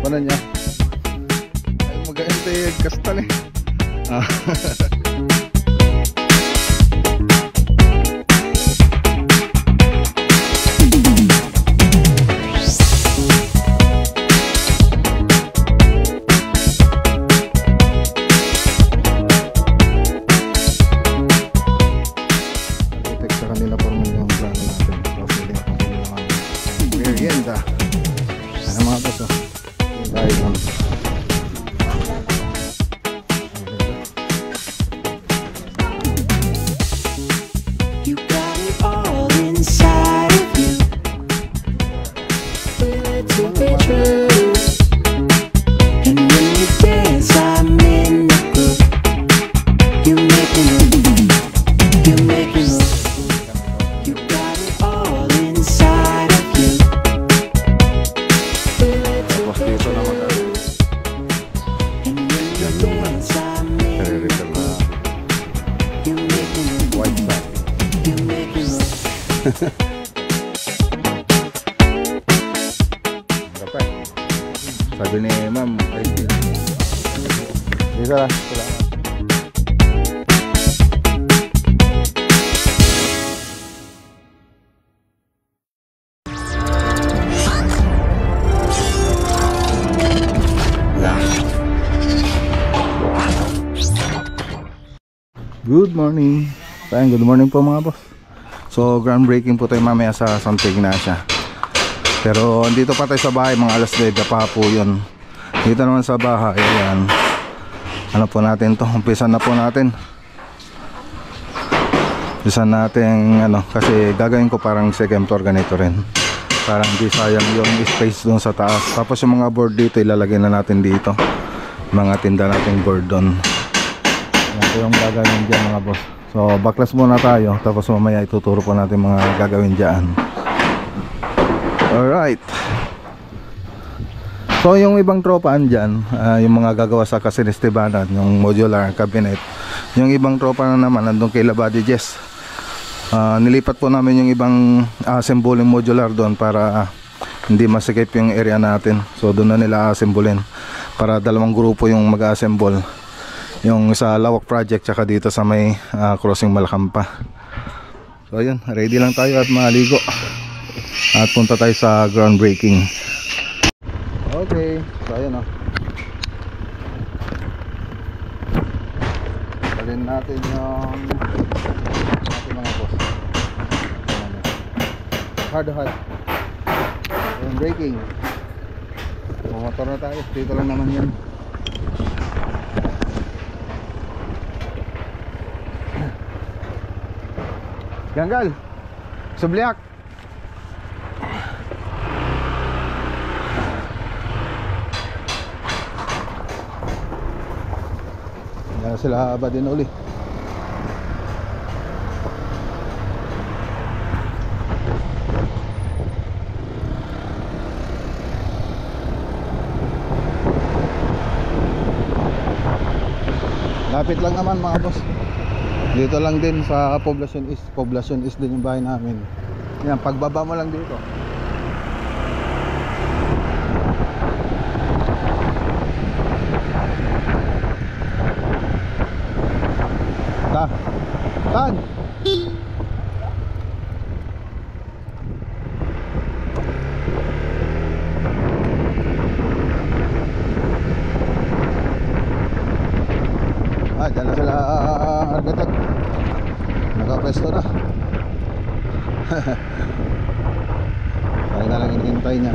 Paano niya? Ay, mag-aintay kastan eh. Sabi ni ma'am, ay isa, salamat. Good morning. Good morning po mga boss. So groundbreaking po tayo mamaya sa Santa Ignacia. Pero dito pa tayo sa bahay, mga alas 9 pa po yun. Dito naman sa bahay, ayan. Ano po natin to, umpisan na po natin. Umpisan natin, ano, kasi gagawin ko parang second floor ganito rin. Parang di sayang yung space doon sa taas. Tapos yung mga board dito, ilalagay na natin dito. Mga tinda natin board doon. Yan po yung gagawin dyan mga boss. So backlash muna tayo, tapos mamaya ituturo po natin mga gagawin dyan. Alright. So yung ibang tropa andyan, yung mga gagawa sa Kasinestibanan, yung modular cabinet. Yung ibang tropa na naman andun kay Labadi Jess. Nilipat po namin yung ibang assembling modular doon para hindi masikip yung area natin. So doon na nila assemblein para dalawang grupo yung mag-assemble. Yung sa Lawak Project tsaka dito sa may crossing Malakampa. So ayun, ready lang tayo at maligo at punta tayo sa groundbreaking. Okay, so ayun o. Talin natin yung ating mga boss. Hard groundbreaking. Motor na tayo, dito lang naman yan. Ganggal, subliak. Yan sila ba din uli. Lapit lang naman mga boss. Dito lang din sa Poblacion East din yung bahay namin. Yan, pagbaba mo lang dito. Tan! Dyan na sila architect. Nakapwesto na. Tayo na lang hinihintay niya.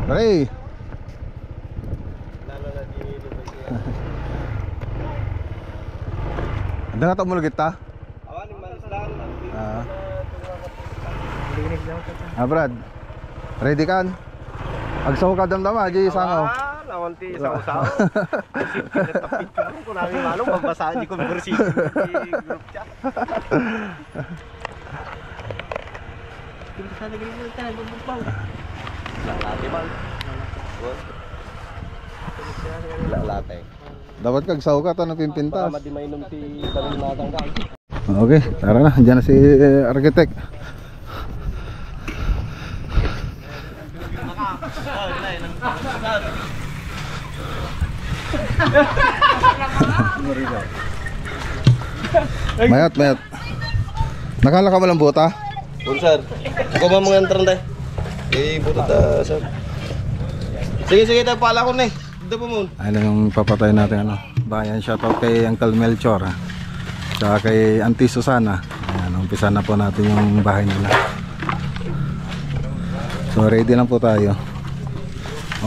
Hey! Ada nga mo kita? Awan yung malaslaan. Brad. Ready kan? Agsaw ka damdama, di sangaw. Nawanti sa usaw. Ko namin malum magbasa di ko bersih group chat. Lalate. Dapat kagsaw ka to na pimpintas. Madi mainom ti kanil matangga. Okay, tara na. Diyan na si architect. Mayat, mayat. Nakala ka walang buta? Pun sir. Ako ba mga entran day? Buto ta sir. Sige tayo pala ko na eh. Dito po mo. Ayun yung papatay natin ano. Bayan, shoutout kay Uncle Melchor. Tsaka kay Auntie Susana. Ayan, umpisa na po natin yung bahay nila. So ready lang po tayo.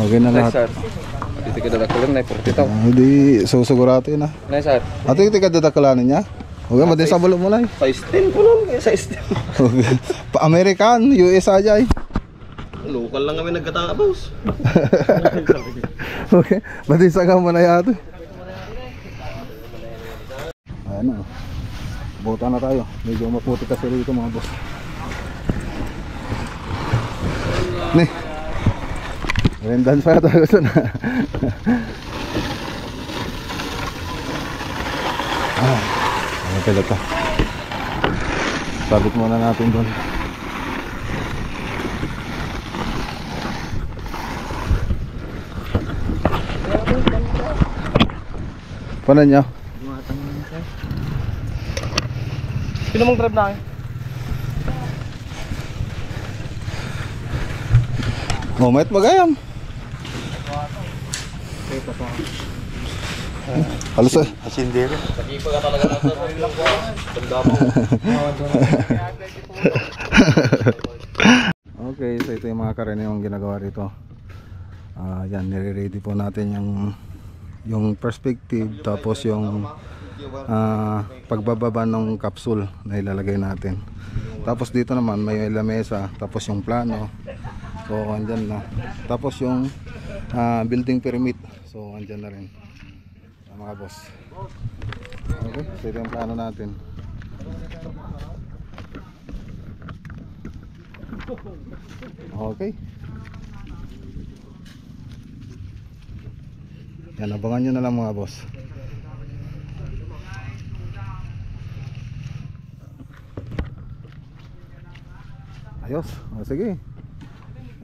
Okay na lahat. Dito ka dadakalan na 40 taw. Hindi, susugurado yun ah. Na sir. Ato yung tikadadakalanin niya? Okay, madin sa bulo mo na eh. Size 10 po nun. Size 10. Okay. Pa-American, US ajay. Local lang kami nagkatanga boss. Okay, madin sa mo na yato. Ayan na. Buta na tayo. Medyo maputi kasi rito mga boss. Ni. Rendan pa tayo ito na. Ano pala ito? Sabit muna natin doon. Paano niya? Sino mong grab na akin? Moment magayam. Halos eh. Asindero. Nakipa ka talaga na sa sarili lang ko. Tanda mo. Okay, so ito yung mga karaniwang ginagawa rito. Yan, nire-ready po natin yung perspective, tapos yung pagbababa ng capsule na ilalagay natin. Tapos dito naman may lamesa, tapos yung plano. So andyan na. Tapos yung building permit. So andyan na rin. Mga boss. Okay, so ito yung plano natin. Okay. Yan, abangan nyo na lang mga boss. Ayos, sige.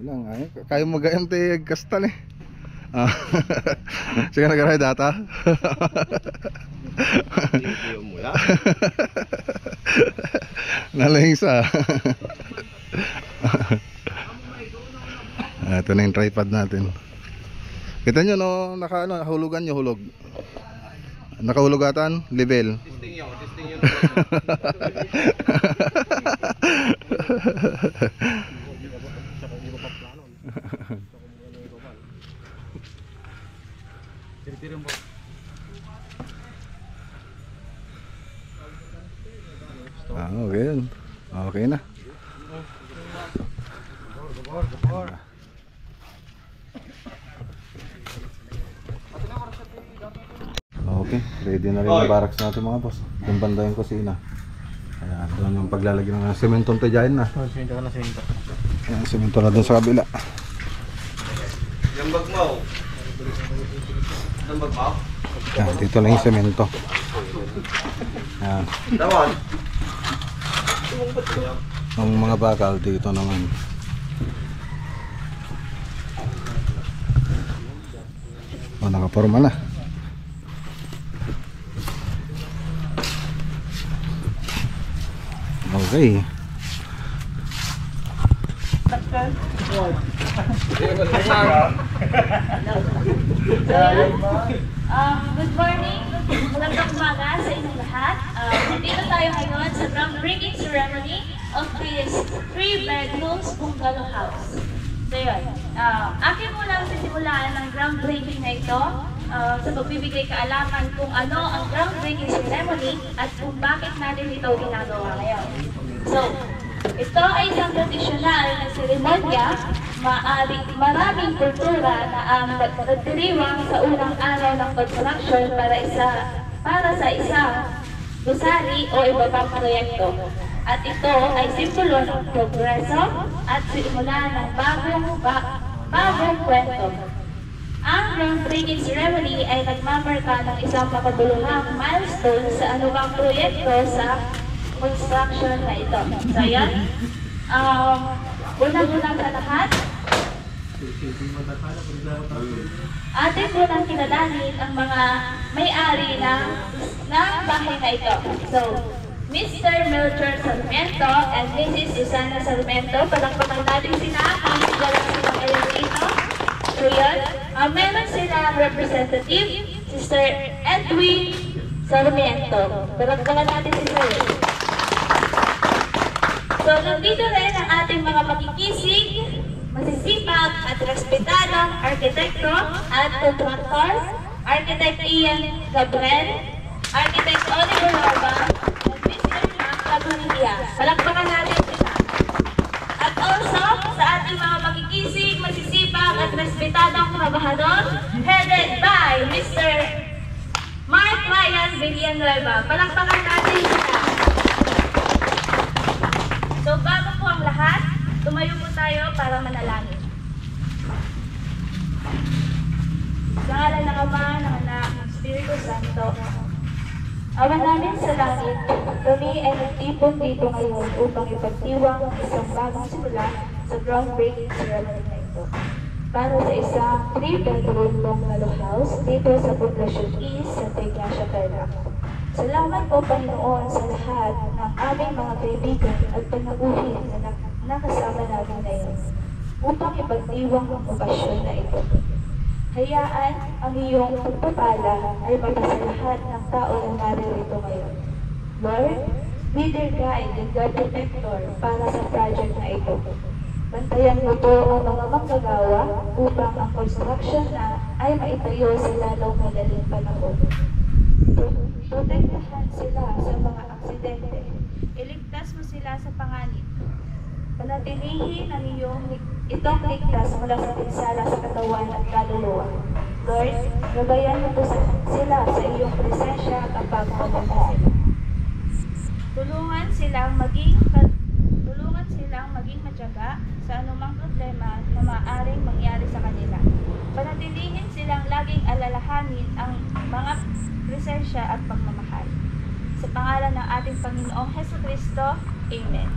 Ilang, kaya mag-ayam tayo kastal eh. Sige, nag-aray data. Nalingsa. Ito na yung tripod natin. Kita nyo no, nahulugan nyo hulog. Nakahulugatan, level. Testing yun. Okay yun. Okay na. Okay, ready na rin yung barracks natin mga boss. Yung banda yung kusina. Ayan, doon yung paglalagay ng sementong tajayin na. Semento ka na semento. Ayan, semento na doon sa kabila. Yung bag mo. Yung bag mo. Ayan, dito lang yung semento. Ayan. Dawan. Ang mga bakal dito naman. O, nakaporma na. Okay. Good morning, magandang umaga sa inyong lahat. Nandito tayo ngayon sa groundbreaking ceremony of this 3-bedrooms bungalow house. So yun, akin mo lang sisimulaan ang groundbreaking na ito sa pagbibigay kaalaman kung ano ang groundbreaking ceremony at kung bakit natin ito ginagawa ngayon. So, ito ay isang tradisyonal na seremonya, maraming kultura na ang nagdiriwang sa unang araw ng construction para sa isang gusali o iba pang proyekto. At ito ay simbolo ng progreso at simula ng bagong kwento. Ang groundbreaking ceremony ay nagmamarka ng isang makabuluhang milestone sa anumang proyekto sa construction na ito. So yan, unang-unang sa lahat, atin munang kinalanin ang mga may-ari ng bahay na ito. So, Mr. Melchor Sarmiento and Mrs. Susana Sarmiento, palakpakan natin sila ang sigalang sila ngayon dito. So yun, meron silang representative, Sister Edwin Sarmiento. Palakpakan natin si Sir. So, nandito rin ang ating mga makikisig, masisipag at respetadong arkitekto at kontraktor, Architect Ian Gabriel, Architect Oliver Roba, at Mr. Mark Cabanilla. Palakpakan natin sila. At also, sa ating mga makikisig, masisipag at respetadong trabahador, headed by Mr. Mark Ryan Villanueva. Palakpakan natin sila. So, bago po ang lahat, tumayo po tayo para manalangin. Sa ngalan ng Ama, ng Anak, ng Espiritu Santo. Ama namin sa langit, kami ay nagtipon dito ngayon upang ipagdiwang ang isang bagong simula sa groundbreaking ceremony na ito. Para sa isang 3-bedroom bungalow house dito sa Poblacion East, Santa Ignacia, Tarlac. Salamat po, Panginoon, sa lahat ng aming mga kaibigan at panaguhin na nakasama namin ngayon upang ipagdiwang ang okasyon na ito. Hayaan ang iyong pagpapala ay mapasa lahat ng tao na naririto ngayon. Lord, be their guide and God protector para sa project na ito. Bantayan mo po ang mga manggagawa upang ang construction na ay maitayo sa lalong madaling panahon. Protektahan sila sa mga aksidente. Iligtas mo sila sa panganib. Panatilihin ang itong ligtas mula sa pinsala sa katawan at kaluluwa. Lord, gabayan mo po sila sa iyong presensya kapag maganda sila. Tulungan silang maging matyaga sa anumang problema na maaaring mangyari sa kanila. Panatilihin silang laging alalahanin ang mga presensya at pagmamahal. Sa pangalan ng ating Panginoong Hesukristo, Amen.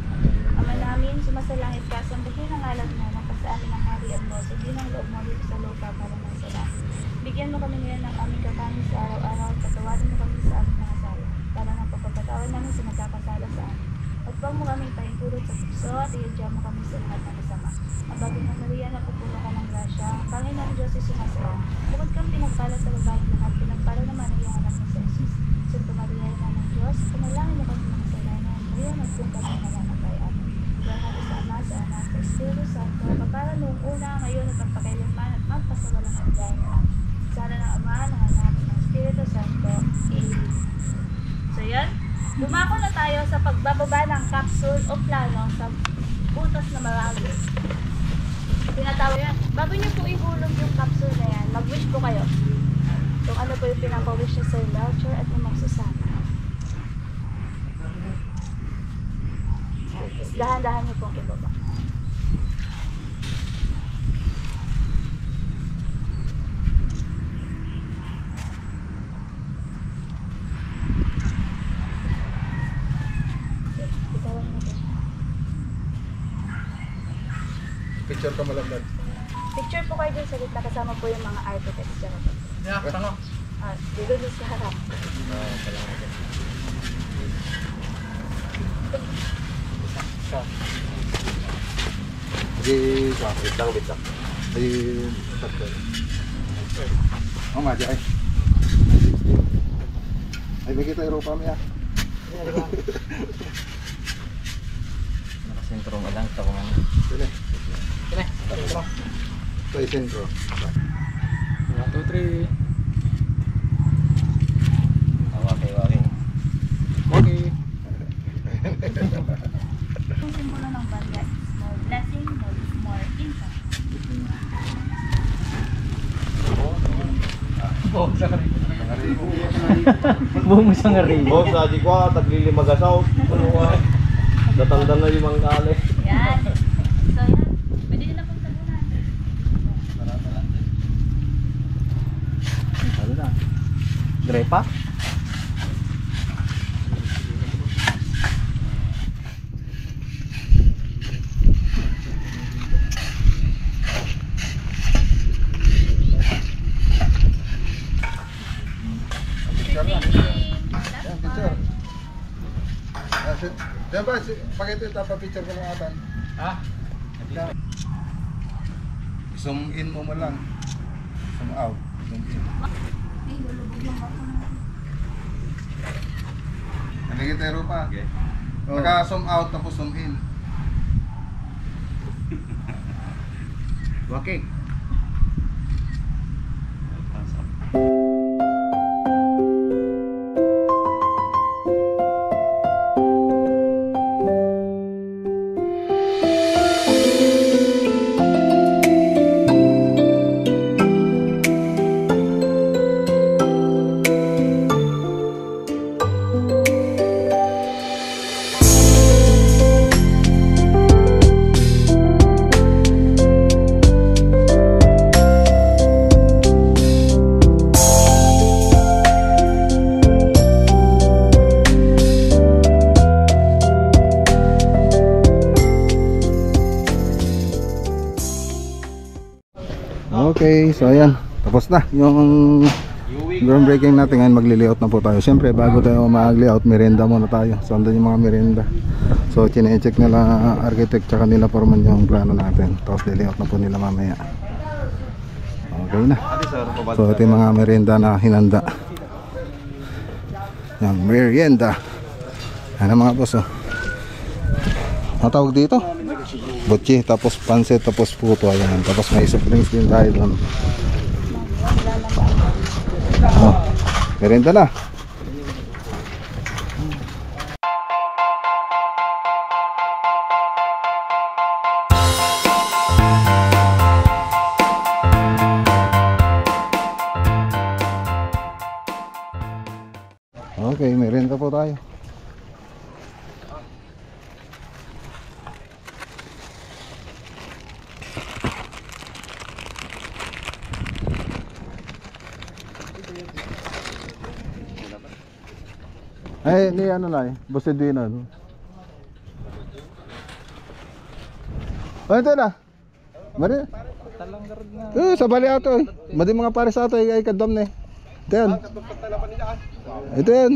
Ama namin, sumasalangit ka, sambahin ang ngalan mo, magpasa amin ang harian mo, sundin ang loob mo dito sa lupa para ng sa langit. Bigyan mo kami ngayon ng aming kakanin sa araw-araw, at patawarin mo kami sa aming mga sala, para ng pagpapatawad namin sa nagkakasala sa amin. At huwag mo kami paintulot sa puso, at iadya mo kami sa lahat ng masama. Ang bagay na Maria, napupuno ka ng grasya, ang Panginoong Diyos ay sumasalang. Bukod kang pinagpala sa babaeng lahat, pinagpala naman ang iyong anak ni Jesus. Santa Maria, Ina ng Diyos, panalangin mo kami ng kasalanan, Maria, magpung kami na namatay. Amen. Dahil sa Ama, sa Anak, sa Espiritu Santo, kapara noong una, ngayon at magpakailanman at magpasawalang hanggan. Sana ng Ama, ng Anak, ng Espiritu Santo. Amen. So yan, dumako na tayo sa pagbababa ng capsule o plano sa butas na marami. Tinatawag yan. Bago nyo po ihulog yung capsule na yan, mag-wish po kayo. Kung ano po yung pinapawish niya Sir Melchor at ni Ma'am Susana. Dahan-dahan niyo pong ibaba. Picture ka malaglag. Picture po kayo dun sa gitna kasama po yung mga architects dyan. Yeah, tango. Dito dun sa harap. Di Bitang. di tatlo. Oh, maji ay. Ay bagi tayo rupa mi ah. Nakasentro nga lang ito kung ano. Sini. Sini. Tayo sentro. 1, 2, 3. Okay. Okay. Yung simbolo ng barya is more blessing, more income. Buong isang ngari. Boss, aji ko, taglili magasaw. Tatanda na yung mga kali. Yan. So yan. Pwede nyo na pong tabunan. Ano na? Grepa? Diyan ba? Pakita ito, pa-picture ko lang atan. Ha? Zoom in mo lang. Zoom out. Zoom in. Naligitero pa. Okay. Naka-zoom out tapos zoom in. Okay. Okay, so ayan, tapos na yung groundbreaking natin. Ngayon magli-layout na po tayo. Siyempre bago tayo mag-layout, merienda muna tayo. So andun yung mga merienda. So chine-check nila architect tsaka nila foreman yung plano natin. Tapos li-layout na po nila mamaya. Okay na. So ito yung mga merienda na hinanda. Yung merienda. Ano mga boss, oh. Ang tawag dito? Butchi, tapos pansit, tapos puto. Ayan. Tapos may soft drinks din tayo doon. Oh, merienda na. Okay, merienda po tayo. Ay, ni ano na eh, Boss Edwin ano. Oh, ito na. Mari. Sa bali ato eh. Madi mga pares ato ay kadam na eh. Ito yan. Ito yan.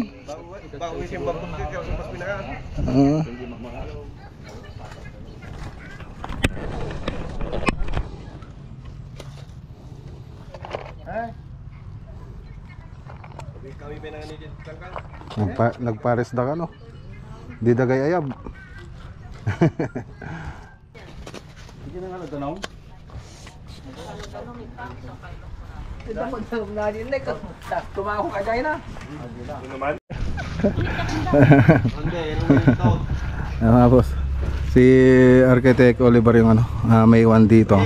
Kami pinanganigit tangkal. Nagpares da ka no. Di dagay ayab. Hindi na nga tanong. Tumako ka dyan na. Naman. Mga boss, si Architect Oliver yung ano, may one dito.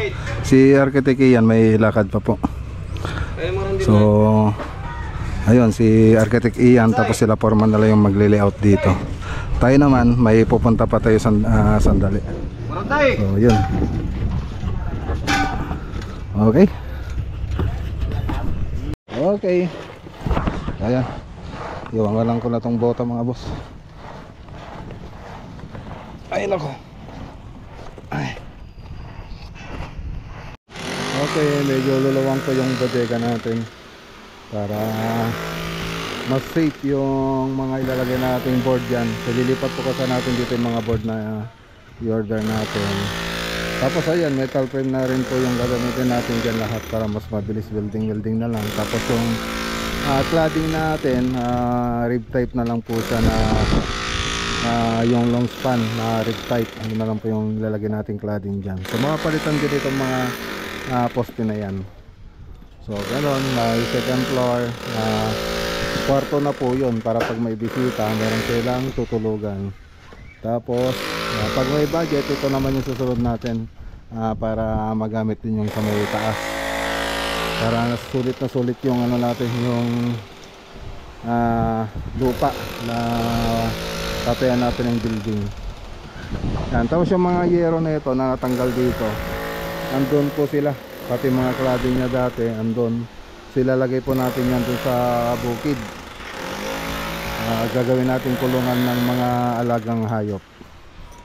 Si Architect Ian may lakad pa po. So ayun, si Architect Ian tapos sila foreman na lang yung magle-layout dito. Tayo naman may pupunta pa tayo sandali. So yun. Okay. Okay. Ayan. Iwan ko na tong bota mga boss. Ay nako. Ay. Okay, medyo lulawang ko yung bodega natin para mas safe yung mga ilalagay nating board dyan. So lilipat po kasi natin dito yung mga board na i-order natin. Tapos ayan, metal frame na rin po yung gagamitin natin dyan lahat para mas mabilis welding na lang. Tapos yung cladding natin, rib type na lang po siya na yung long span na rib type. Ano na lang po yung ilalagay natin cladding dyan. So makapalitan din itong mga poste na yan. So ganoon, may second floor, kwarto na po yun para pag may bisita meron silang tutulugan. Tapos pag may budget, ito naman yung susunod natin para magamit din yung sa may taas, para sulit yung ano natin, yung lupa na tatayan natin ng building. Yan, tapos yung mga yero na ito na natanggal dito, andun po sila, pati mga cladding niya dati andun. Sila lagay po natin yan dun sa bukid. Gagawin natin kulungan ng mga alagang hayop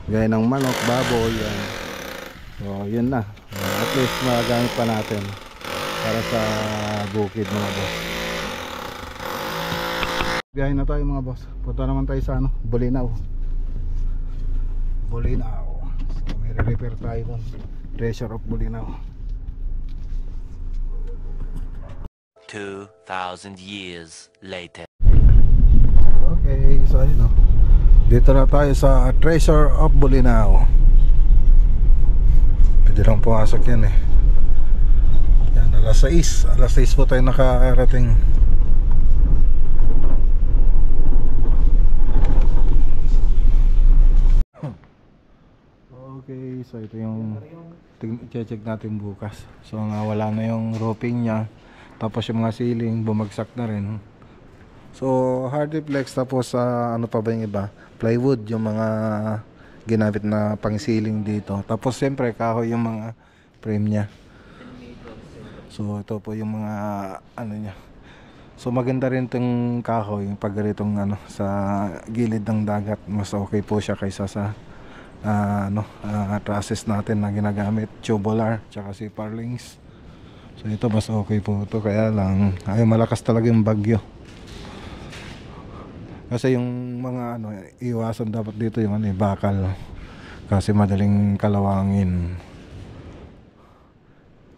gaya ng manok, baboy, yan. So yun na, at least magagamit pa natin para sa bukid mga boss. Biyahe na tayo mga boss, punta naman tayo sa Bolinao. Bolinao, so may repair tayo dun, Treasure of Bolinao. 2,000 years later. Okay, so ayun, dito na tayo sa Treasure of Bolinao. Pwede lang pumasok yan eh. Yan, alas 6 po tayo nakarating. Okay, so ito yung check natin bukas. So nga wala na yung roofing nya, tapos yung mga ceiling bumagsak na rin. So hard flex, tapos ano pa ba yung iba, plywood yung mga ginamit na pang ceiling dito. Tapos siyempre kahoy yung mga frame nya. So ito po yung mga ano nya. So maganda rin itong kahoy pag ganitong sa gilid ng dagat, mas okay po siya kaysa sa trusses natin na ginagamit, tubular tsaka si Parlings. So ito mas okay po ito, kaya lang ay malakas talaga yung bagyo. Kasi yung mga iwasan dapat dito yung bakal, kasi madaling kalawangin.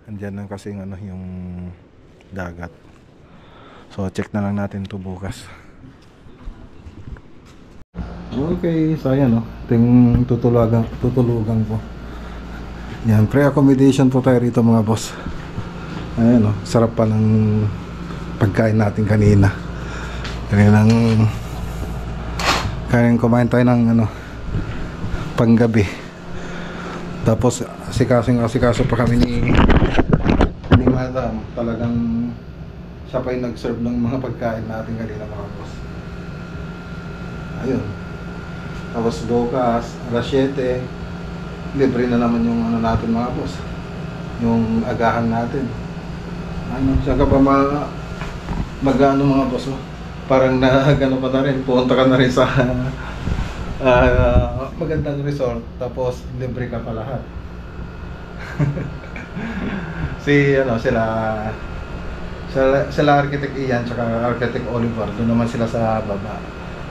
Andiyan lang kasi yung dagat. So check na lang natin ito bukas. Okay, so ayan ting tutulugan po. Yan, pre-accommodation po tayo rito mga boss. Ayan sarap pa ng pagkain natin kanina. Kanin kumain tayo ng panggabi. Tapos asikaso pa kami ni madam. Talagang siya pa yung nag-serve ng mga pagkain natin kanina mga boss. Ayun. Tapos bukas, alas 7, libre na naman yung natin mga boss. Yung agahan natin. Siya ka pa mag-ano mga boss parang nagano pa na rin, pumunta ka na rin sa magandang resort, tapos libre ka pa lahat. sila Architect Ian tsaka Architect Oliver, doon naman sila sa baba.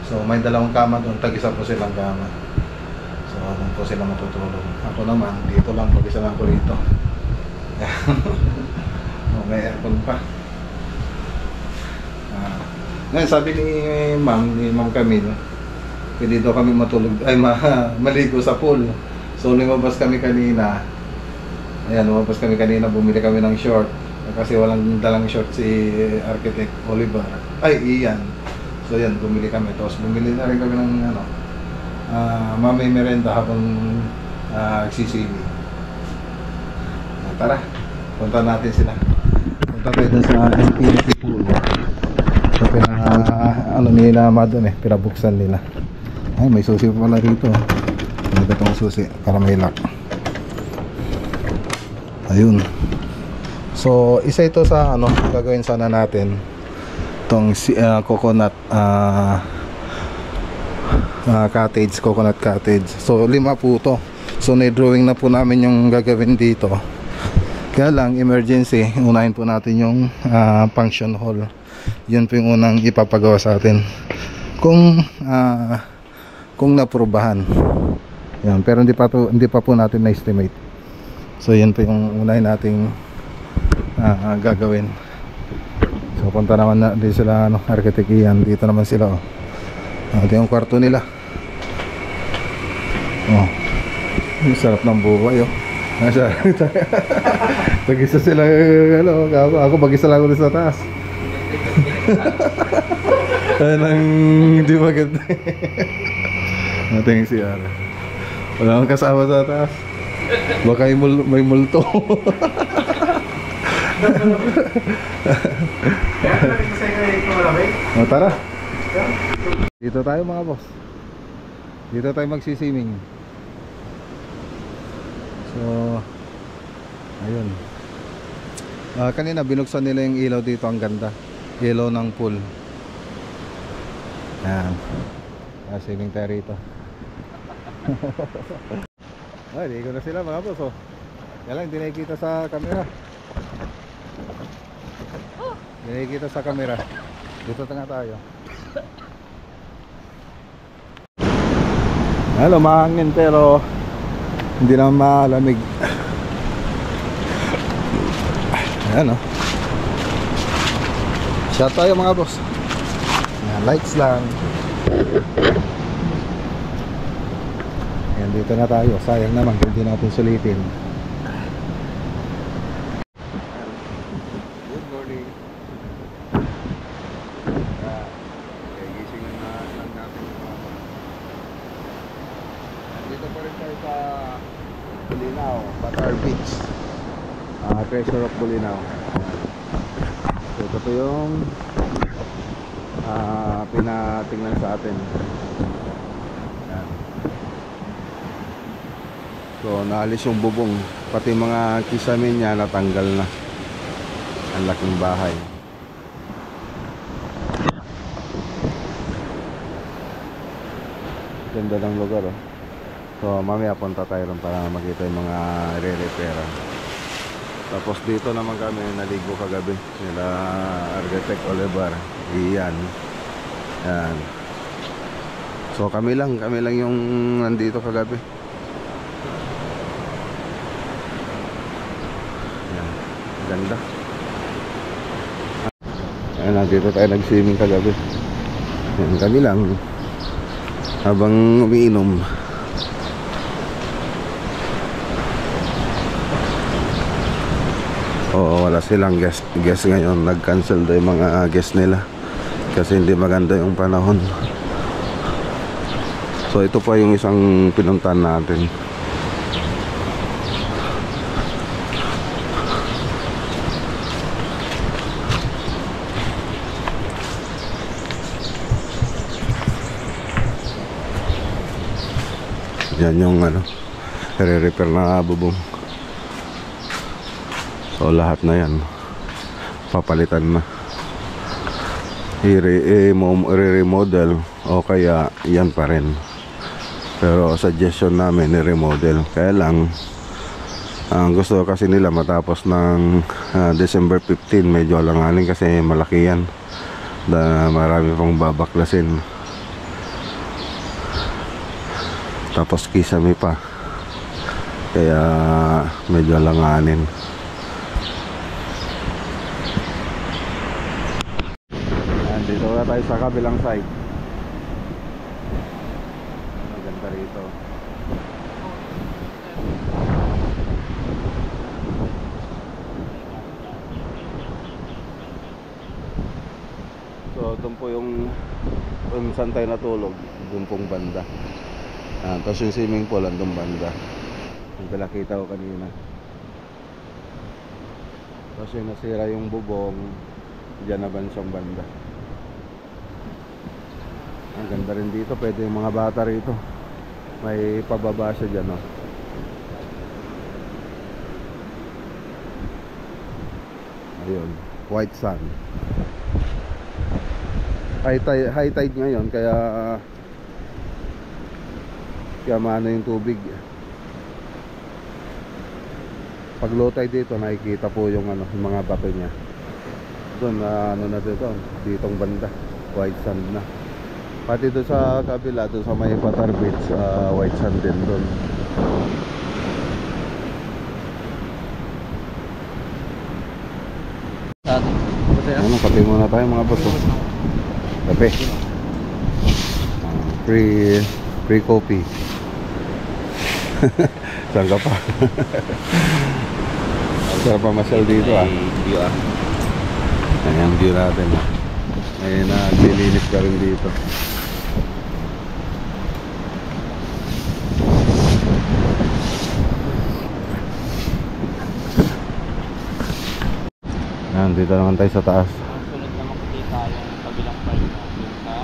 So may dalawang kama doon, tag-isa po silang kama. So doon po sila matutulog. Ako naman, dito lang, mag-isa lang ko rito. May aircon pa. Ngayon sabi ni Ma'am Camille, pwede daw kami matulog, maligo sa pool. So lumabas kami kanina. Ayan, bumili kami ng short. Kasi walang dalang short si Architect Oliver. Ian. So yan, bumili kami. Tapos bumili na rin kami ng mamay merenda habang nagsisili. Tara, punta natin sila. Punta tayo dun sa Infinity Pool. So nila madon pinabuksan nila. Ay, may susi pa pala rito. Ano itong susi para may lock. Ayun. So isa ito sa gagawin sana natin, itong coconut coconut cottage. So 5 po to. So na-drawing na po namin yung gagawin dito. Kaya lang emergency, unahin po natin yung function hall. Yun po yung unang ipapagawa sa atin kung naprubahan. Yan, pero hindi pa po natin na-estimate. So yan po yung unahin nating gagawin. So punta naman na din sila Architect Ian. Dito naman sila ito yung kwarto nila. Sarap ng buhay Mag-isa sila ako mag-isa lang ulit sa taas. Anong hindi maganda. Natin yung CR. Wala akong kasama sa taas. Baka may multo. Tara. Dito tayo mga boss. Dito tayo magsisiming. So ayun. Kanina binuksan nila yung ilaw dito, ang ganda. Ilaw ng pool. Yan. Swimming tayo rito. Ay, ligo na sila mga boss, oh. Yan lang, hindi nakikita sa camera. Hindi nakikita sa camera. Dito nga tayo. Hello, mahangin pero hindi naman malamig. Ayan, oh. Shot tayo mga boss. Ayan, lights lang. Ayan, dito na tayo. Sayang naman kung hindi natin sulitin. Good morning. Gising na lang natin. Dito pa rin tayo sa Bulinaw, Batar Beach. Treasure of Bulinaw. So ito po yung pinatingnan sa atin. Ayan. So naalis yung bubong, pati mga kisamin niya natanggal na. Ang laking bahay. Ganda ng lugar, oh. So mamaya punta tayo rin para makita yung mga re-repairan. Tapos dito naman kami naligo kagabi nila Architect Oliver. Iyan. Yan. So kami lang yung nandito kagabi. Yan. Ganda. Ayan, nandito tayo nag-swimming kagabi. Yan, kami lang habang umiinom. Oo, wala silang guest ngayon. Nag-cancel daw yung mga guest nila kasi hindi maganda yung panahon. So ito pa yung isang pinuntahan natin. Yan yung re-repair na bubong. So lahat na yan papalitan na, i-remodel o kaya yan pa rin. Pero suggestion namin i-remodel. Kaya lang ang gusto kasi nila matapos ng December 15. Medyo alanganin kasi malaki yan, marami pang babaklasin. Tapos kisame pa, kaya medyo alanganin. Dito na tayo sa kabilang side. Maganda rito. So doon po yung kung saan tayo natulog, doon pong banda. Tapos yung swimming pool andun banda. Yung pinakita ko kanina. Tapos yung nasira yung bubong, dyan na bansang banda. Ang ganda rin dito, pwede yung mga bata rito. May pababa siya dyan, oh. Ayun, white sand. High tide ngayon, kaya maano yung tubig. Pag low tide dito, nakikita po yung yung mga bato niya. Doon na dito, ditong banda, white sand na. Pati doon sa kabila, doon sa may Batar Beach, white sand din doon. Kape muna tayo mga boss, oh. Kape. Free coffee. Saan ka pa? Sarap pa masyal dito, ah. Ayan view natin. May naglilinis ka rin dito. Dito naman tayo sa taas. Ang sunod na makikita yung kabilang part na yung sa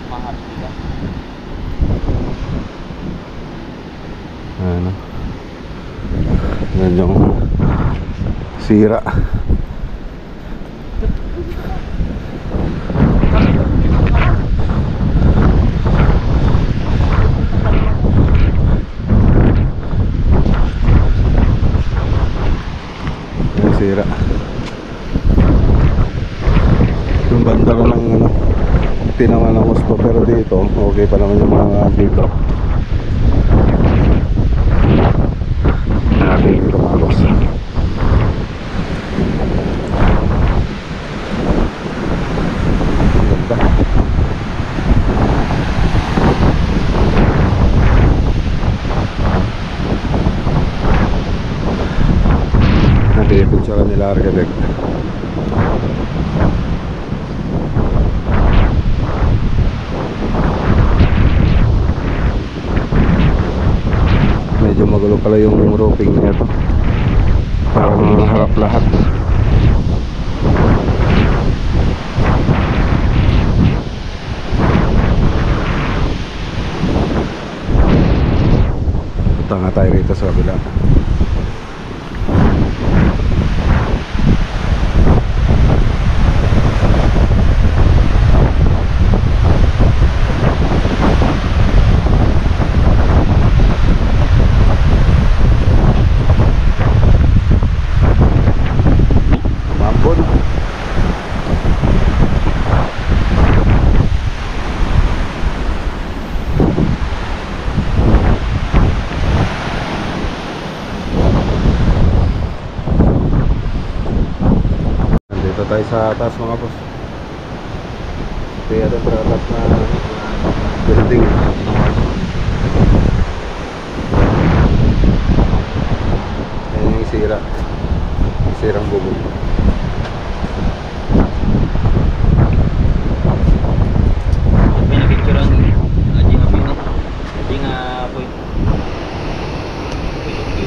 Maharlika. Ano? Yan yung sira. Yung sira. Yung banda ko ng ano, tinawa ng gusto, pero dito okay pa naman yung mga dito. Natin dito mga boss. Ganda. Nakipid siya kanila architect. Medyo magulo pala yung roofing nito. Parang harap lahat. Punta nga tayo rito sa kabila. Dito tayo sa atas mga boss. Kaya ito atas na building. Ayan yung sira. Sirang bubong. Pinapicturean Aji Habib no? Hindi nga boy. Kaya pwede.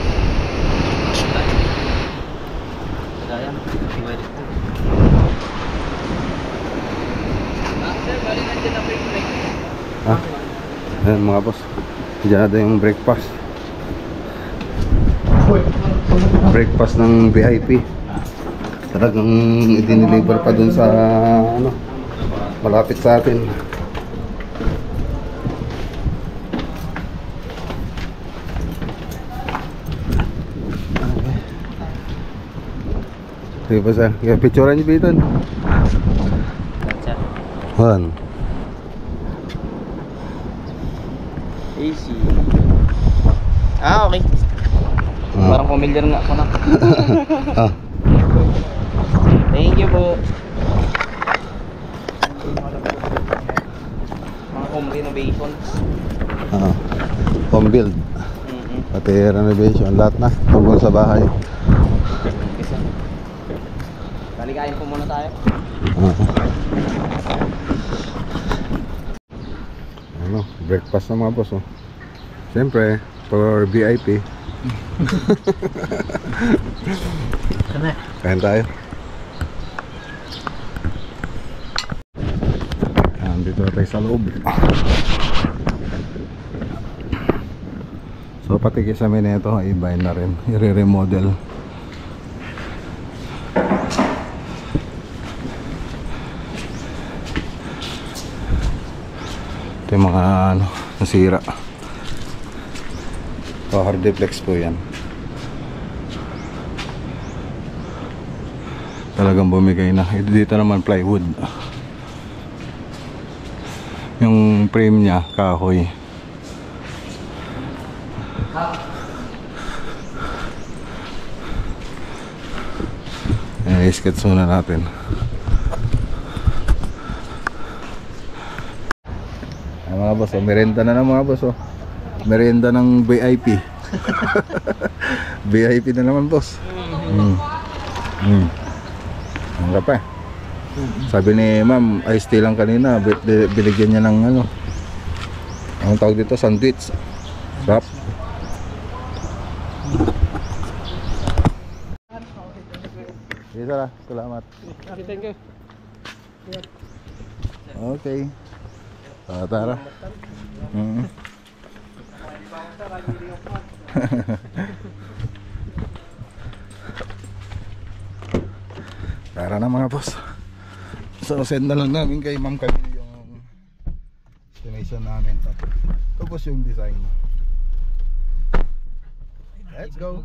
Ah, ayan mga boss. Diyan natin yung breakfast. Breakfast ng VIP. Talagang i-deliver pa dun sa ano, malapit sa atin. Sige pa sir, kaya picturean niyo dito. One. Easy. Ah, okay. Parang familiar nga ako na. Ah. Thank you po. Mga home renovations. Home build. Pati renovation, lahat na tungkol sa bahay. Isa. Kalikain po muna tayo. Ano, breakfast na mga boss oh. Siyempre, for VIP. Kain tayo. Dito tayo sa loob. So pati kisame nito i-buy na rin, i-remodel. Ito yung mga ano, nasira. Hardiplex po yan. Talagang bumigay na. Dito naman plywood. Yung frame niya kahoy. I-sketch muna natin. Ay, mga boss, merienda na ng mga boss oh. Merienda ng VIP. VIP na naman boss. Ang pa. Sabi ni ma'am, iced tea lang kanina, binigyan niya ng ano, ang tawag dito, sandwich. Sarap. Sige sir, salamat. Thank you. Okay. Tara. Tara na mga boss. So send na lang namin kay Ma'am Camille yung estimation namin. Tapos yung design. Let's go.